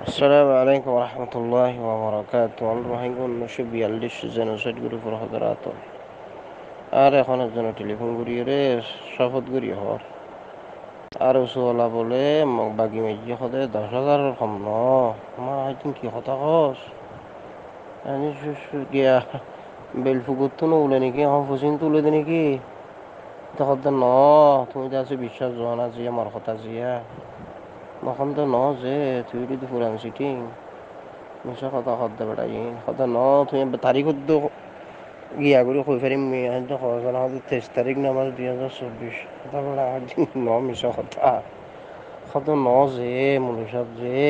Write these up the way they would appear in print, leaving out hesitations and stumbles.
السلام عليكم ورحمة الله وبركاته. الله هيكون نشوف يالدش جنوسات جروب حضراته আর এখন একজন টেলিফোন করিয়ে রে শপথ করি হর আর ওসুয়ালা বলে বাকি মেজি সদে 10,000 কম ন মা হাইতিন কি কথা কস আমি গিয়া বেলফুকুর তো নলে নাকি এখন ফুসিন তুলে দে নাকি তখন তো ন তুমি তো আছে বিশ্বাস যোৱা না জিয়া আমার কথা জিয়া নখন তো ন যে তুই তো পুরান সিটিং মিছা কথা সদ্য বেটাই সদা ন তুমি তারিখত গিয়া কৰি কৈ পাৰিম সহজনা 23 তাৰিখ নামাজ 2024 কথা বেলা ন মিছা কথা সদ ন যে মনুষ্যত যে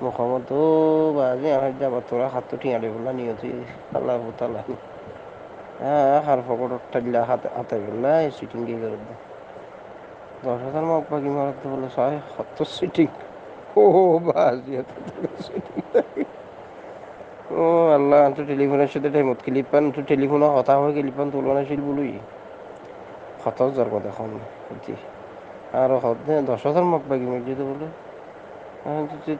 মুখমতো বাজি আমার যাবার তোরা হাত ঠিয়ালে বললা নিয়তি আল্লাহ তালা হ্যাঁ হার ফকর টাইলা হাতে বললা সিটিং গিয়ে করে 10,000 মাক বাকি মারাতে বলে 70 সিটিং ও বাজি সিটিং ও আল্লাহ আনতো টেলিফোনের সাথে টাইমত ক্লিপান তো টেলিফোনের কথা হয় ক্লিপান তুলনা ছিল বলুই 70,000 কথা এখন অতি আর হদে 10,000 মাক বাকি মসজিদে বলে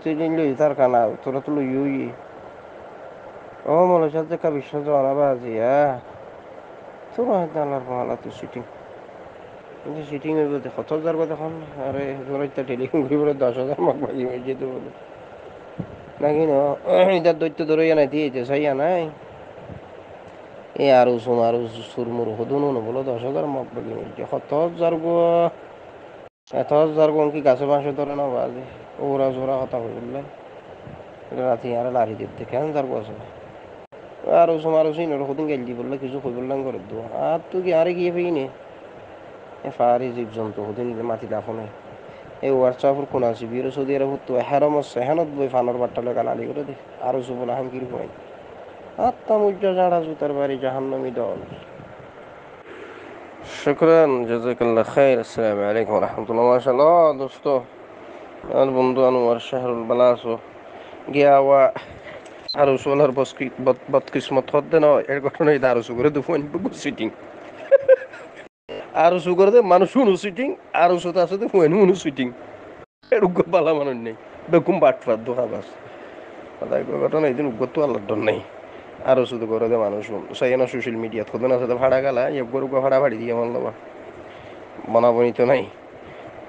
তুই লই তার কানা তোরা তো লইই ও মনের সাথে কা বিশ্বাস জানাবা আজিয়া তোরা হয়তো আল্লাহর পালা তো সিটিং কিন্তু সিটিং হইব 70,000 কথা এখন আরে তোরা ইত্যা টেলিফোন করি বলে 10,000 মাক বাকি মসজিদে বলে নাকি ন ইতার দৈত্য ধরে নাই দিয়ে চাইয়া নাই এ আর সুরমুর হদুন বলো 10,000 মাপ বাকি মিলছে 70,000 গো 1,000 কি গাছে বাঁশে ধরে না বাজে ওরা জোরা কথা বললে রাতি আর লারি দিতে কেন যার আছে আর সিনোর হদিন গেল দি বললে কিছু কই বললাম করে দো আর তুই কি আরে গিয়ে পেয়ে নে এ ফারি জীবজন্তু হদিন মাটি লাফনে এই হোয়াটসঅ্যাপের কোন আছে বিয়ের সৌদি আরব তো হেরম সেহানত বই ফানোর বাট্টালে গালালি করে দে আরো সুবল হাঙ্কির বই আত্মা মুজ্জা জাড়া জুতার বাড়ি জাহান্নামী দল شكرا جزاك الله خير. السلام عليكم ورحمة الله ما شاء الله دوستو البندو أنور الشهر البلاسو গিয়া ওয়া আরো সোলার বদকিসমত হদ্দে না এর ঘটনা এটা আরো সুগরে দু ফোন বুক সিটিং আরো সুগরে দে মানুষ শুনু সিটিং আরো সোতা আছে ফোন মুনু সিটিং এর উগ্র বালা মানুষ নেই বেকুম বাটফাত দোকা বাস তাই ঘটনা এদিন উগ্র তো আল্লাহর ডর নাই আরো শুধু করে দে মানুষ সাই না সোশ্যাল মিডিয়াত খোদে না সাথে ভাড়া গেলা এক গরু ভাড়া ভাড়ি দিয়ে মানলাম বনাবনি তো নাই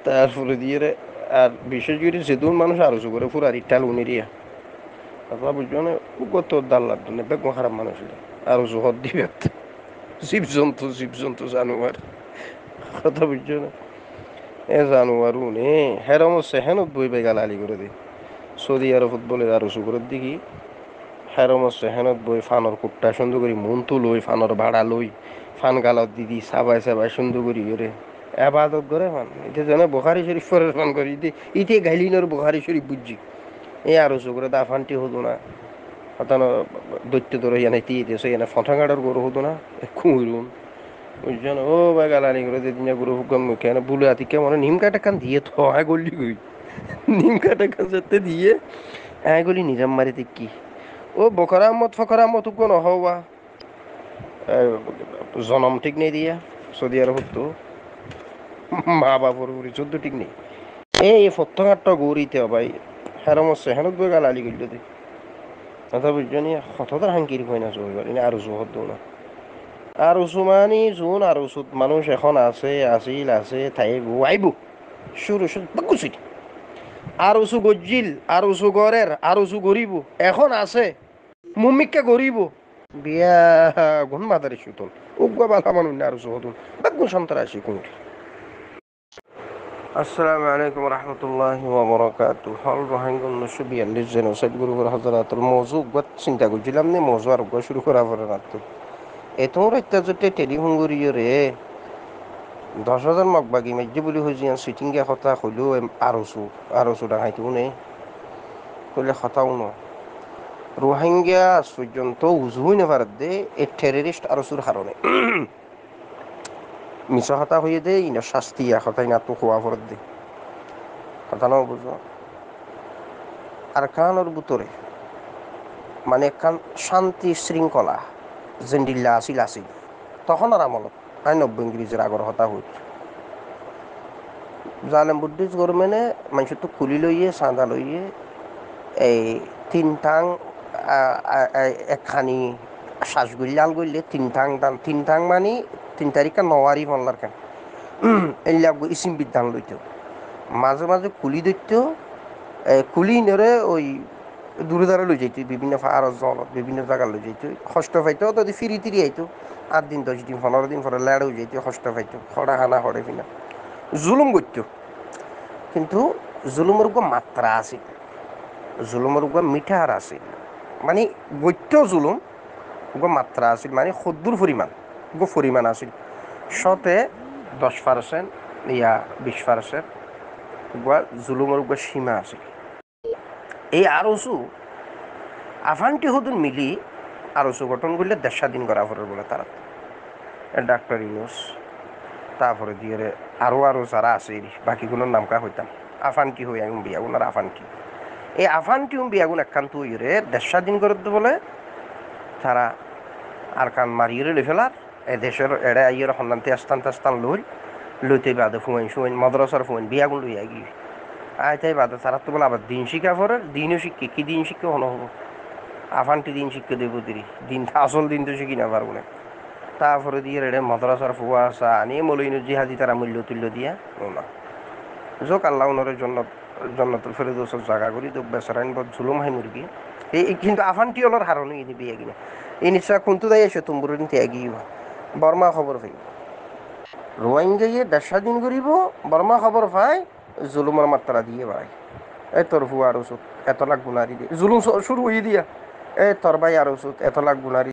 তারপরে দিয়ে রে আর বিশেষ করে যেদুন মানুষ আরো করে পুরো আর ইটাল উনিরিয়া তারপর বুঝছো না কত দাল্লার জন্য বেগ খারাপ মানুষ আরো জোহর দিবে জীবজন্তু জানোয়ার কথা বুঝছো না এ জানোয়ার উনি হেরম সেহেনত বই বেগাল আলি করে দে সৌদি আরব ফুটবলের আরো সুগরের দিকে হেরম সেহেনত বই ফানর কুট্টা সুন্দর করি মন তো লই ফানর ভাড়া লই ফান গালত দিদি সাবাই সাবাই সুন্দর করি করে আবাদত করে ফান এটা জানে বোখারি শরীফ ফরের ফান করি ইতে গাইলিনর বোখারি শরীফ বুঝছি এই আরো সুগরে দা ফানটি হতো না হতানো দৈত্য ধরে এনে টিয়ে সে এনে ফটাঙ্গাড়ার গরু হতো না খুঁড়ুন বুঝছেন ও ভাই গালানি করে যেদিন গরু হুকাম কেন বুলে আতি কেমন নিম কাটা কান দিয়ে তো হ্যাঁ গলি গই নিম কাটা কান যেতে দিয়ে হ্যাঁ গলি নিজাম মারি দেখি ও বখরা মত ফখরা মত কোন হওয়া জনম ঠিক নেই দিয়া সৌদি আরব তো মা বাবর উড়ি 14 ঠিক নেই এই ফট্টঘাটটা গৌরীতে ভাই হেরম হচ্ছে হেনত বই গালালি গইল দে কথা বুঝছো নি হঠাৎ হাঙ্কির হয় না চলবার এনে আরো জোহর দৌ না আর উসুমানি জোন আর উসুত মানুষ এখন আছে আছিল আছে থাই আইব শুরু শুরু বাকুসিটি আর উসু গজ্জিল আর উসু গড়ের আর উসু গরিব এখন আছে মুমিককে গরিব বিয়া গুণ মাদারি সুতন উগ্র বালা মানুষ না আর উসু হতুন বাকু সন্ত্রাসী কোনটি السلام عليكم ورحمة الله وبركاته. هل رهنگون نشبي اللي جنو سيد غرور حضرات الموضوع قد سنتا قجلام ني موضوع ربا شروع করা পড়াতো এতন রাইতা জতে টেলিফোন করিও রে 10,000 মাক বাগি মেজে বলি হইজিয়ান সিটিং গে কথা হইলো আরসু ডাঙাইতো নে কইলে কথাও ন রোহিঙ্গা পর্যন্ত উজুই না পারে দে এ টেররিস্ট আরসুর কারণে মিছা কথা হইয়ে দে ইনা শাস্তি কথাই না তো হওয়া পড়ে দে কথা না বুঝো আর কানোর ভিতরে মানে একখান শান্তি শৃঙ্খলা জেন্ডিল্লা আছিল তখন আর আমলত আই 90 ইংরেজের আগর হতা হই জালেম বুদ্ধিস গরমেনে মানুষ তো খুলি লইয়ে চাঁদা লইয়ে এই তিনটাং একখানি শ্বাসগুলি লাল করলে তিনটাং মানে 3 তারিখে নওয়ারি মল্লার খান এই লাগবো ইসিম বিদ্যান লইতো মাঝে মাঝে কুলি দৈত্য কুলি নরে ওই দূরে দাঁড়ে লই যাইতো বিভিন্ন আর জলত বিভিন্ন জায়গা লই যাইতো কষ্ট পাইতো তো ফিরি তিরি আইতো 8 দিন 10 দিন 15 দিন পরে ল্যাড় হয়ে যাইতো কষ্ট পাইতো খড়া হানা হড়ে ফিনা জুলুম করতো কিন্তু জুলুমের উপর মাত্রা আছে জুলুমের উপর মিঠার আছে মানে গৈত্য জুলুম গো মাত্রা আছিল মানে সদ্দুর পরিমাণ গো পরিমাণ আছিল শতে 10% ইয়া 20% গো জুলুমের গো সীমা আছিল এই আরসু আফানটি হদুন মিলি আরসু গঠন করলে দেড় স্বাধীন করা পড়ে বলে তারা ডাক্তার ইউনুস তারপরে দিয়ে আরও যারা আছে বাকিগুলোর নাম কা হইতাম আফানটি হই আগুন বিয়া ওনার আফানটি এই আফানটি বিয়াগুন একান্ত হইরে 1.5 স্বাধীন করে বলে তারা আর কান মারিয়ে লই ফেলার এ দেশের এড়ে আইয়ের সন্ধানতে আস্তান লইতে বাদে ফুয়েন মাদ্রাসার ফুয়েন বিয়াগুন লইয়া গিয়ে আইতাই বাদে তারা তো বলে আবার দিন শিক্ষা পরে দিনও শিক্ষে কি দিন শিক্ষা হন হবো আফানটি দিন শিক্ষা দেবো দিন আসল দিন তো শিখি না পারবো না তারপরে দিয়ে রেড়ে মাদ্রাসার ফুয়া আসা আনিয়ে মলিন জিহাদি তারা মূল্য তুল্য দিয়া না যোক আল্লাহ ওনারের জন্নতুল ফেরদৌসের জায়গা করি তো বেসারাইন বদ জুলুম হাই মুরগি এই কিন্তু আফানটি ওনার হারণই ইনি বিয়ে কিনে এই নিশ্চয় কোনটো দায় এসে তুমবুর ত্যাগী বর্মা খবর পাই রোহিঙ্গাইয়ে 1.5 স্বাধীন করিব বর্মা খবর পাই জুলুমের মাত্রা দিয়ে বাড়াই এই তোর ভুয়া আর ওষুধ এত লাখ গুণারি দিয়ে জুলুম শুরু হয়ে দিয়া এই তোর ভাই আর ওষুধ এত লাখ গুণারি